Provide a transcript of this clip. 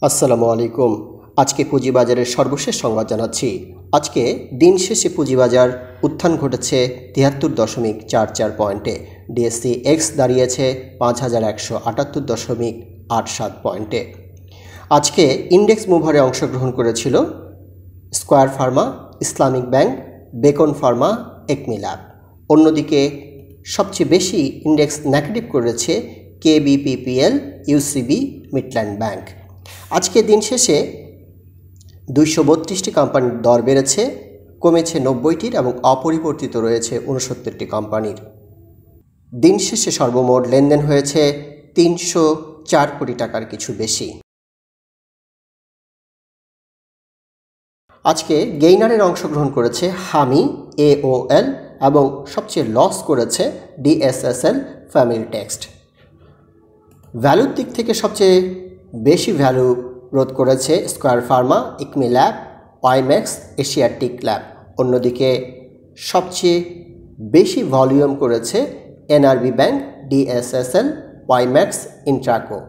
আসসালামু আলাইকুম। আজকে পুঁজিবাজারের সর্বশেষ সংবাদ জানাচ্ছি। আজকে দিন শেষে পুঁজিবাজার উত্থান ঘটেছে ৭৩.৪৪ পয়েন্টে। ডিএসসি এক্স দাঁড়িয়েছে ৫,১৭৮.৮৭ পয়েন্টে। আজকে ইন্ডেক্স মুভারে অংশগ্রহণ করেছিল square Pharma, Islamic bank, beacon Pharma, Acme lab. অন্যদিকে সবচেয়ে বেশি ইন্ডেক্স নেগেটিভ করেছে কেবিপিপিএল, ইউসিবি, মিডল্যান্ড ব্যাংক। আজকে দিন শেষে ২৩২টি কোম্পানির দর বেড়েছে, কমেছে ৯০টির এবং অপরিবর্তিত রয়েছে ৬৯টি কোম্পানির। দিন শেষে সর্বমোট লেনদেন হয়েছে ৩০৪ কোটি টাকার কিছু বেশি। আজকে গেইনারের অংশগ্রহণ করেছে হামি, এওএল এবং সবচেয়ে লস করেছে ডিএসএসএল ফ্যামিলি টেক্সট। ভ্যালুর দিক থেকে সবচেয়ে বেশি ভ্যালু গ্রোথ করেছে square Pharma, Acme lab, WiMAX, Asiatic lab. অন্যদিকে সবচেয়ে বেশি ভলিউম করেছে NRB bank, DSSL, WiMAX, Intraco.